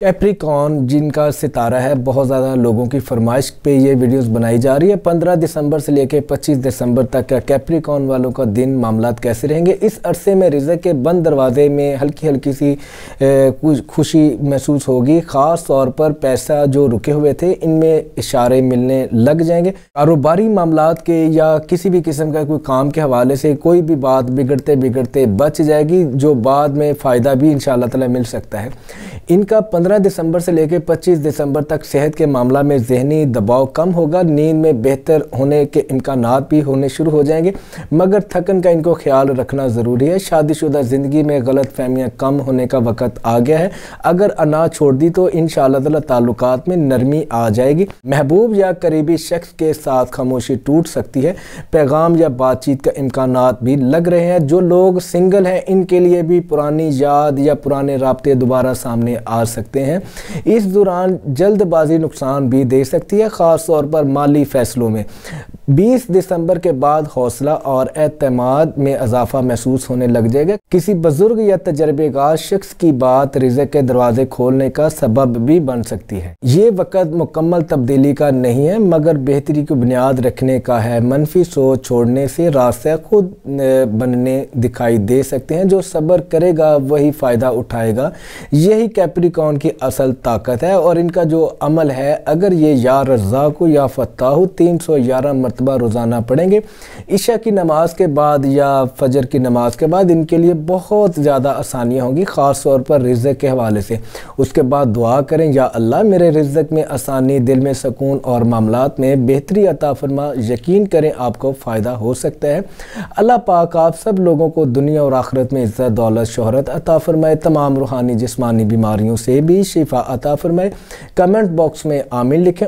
Capricorn जिनका सितारा है, बहुत ज़्यादा लोगों की फरमाइश पे ये वीडियोस बनाई जा रही है। 15 दिसंबर से लेकर 25 दिसंबर तक का कैप्रिकॉर्न वालों का दिन मामलात कैसे रहेंगे। इस अरसे में रिज़्क के बंद दरवाजे में हल्की हल्की सी कुछ खुशी महसूस होगी। ख़ास तौर पर पैसा जो रुके हुए थे इनमें इशारे मिलने लग जाएंगे। कारोबारी मामलात के या किसी भी किस्म का कोई काम के हवाले से कोई भी बात बिगड़ते बिगड़ते बच जाएगी, जो बाद में फ़ायदा भी इंशाअल्लाह ताला मिल सकता है। इनका 15 दिसंबर से लेकर 25 दिसंबर तक सेहत के मामला में ज़हनी दबाव कम होगा। नींद में बेहतर होने के इम्कानात भी होने शुरू हो जाएंगे, मगर थकन का इनको ख्याल रखना ज़रूरी है। शादीशुदा ज़िंदगी में गलत फहमियाँ कम होने का वक़्त आ गया है। अगर अना छोड़ दी तो इंशाअल्लाह ताला ताल्लुकात में नरमी आ जाएगी। महबूब या करीबी शख्स के साथ खामोशी टूट सकती है। पैगाम या बातचीत का इम्कानात भी लग रहे हैं। जो लोग सिंगल हैं इनके लिए भी पुरानी याद या पुराने राब्ते दोबारा सामने आ सकते हैं। इस दौरान जल्दबाजी नुकसान भी दे सकती है, ख़ास तौर पर माली फैसलों में। 20 दिसंबर के बाद हौसला और एतमाद में इजाफा महसूस होने लग जाएगा। किसी बुजुर्ग या तजर्बेकार शख्स की बात रिज़्क के दरवाजे खोलने का सबब भी बन सकती है। ये वक़्त मुकम्मल तब्दीली का नहीं है, मगर बेहतरी की बुनियाद रखने का है। मनफी सोच छोड़ने से रास्ते खुद बनने दिखाई दे सकते हैं। जो सब्र करेगा वही फ़ायदा उठाएगा। यही कैप्रिकॉर्न की असल ताकत है। और इनका जो अमल है, अगर ये या रज़्ज़ाक़ु या फ़त्ताहु 311 मरतबा रोज़ाना पढ़ेंगे, इशा की नमाज के बाद या फजर की नमाज के बाद, इनके लिए बहुत ज़्यादा आसानियाँ होंगी, ख़ास तौर पर रिज़्क के हवाले से। उसके बाद दुआ करें, या अल्लाह मेरे रिज़्क में आसानी, दिल में सुकून और मामलात में बेहतरी अता फरमा। यकीन करें आपको फ़ायदा हो सकता है। अल्लाह पाक आप सब लोगों को दुनिया और आखिरत में इज़्ज़त, दौलत, शोहरत अता फरमाए। तमाम रूहानी जिस्मानी बीमारियों से भी शिफा अता फरमाए। कमेंट बॉक्स में आमीन लिखें।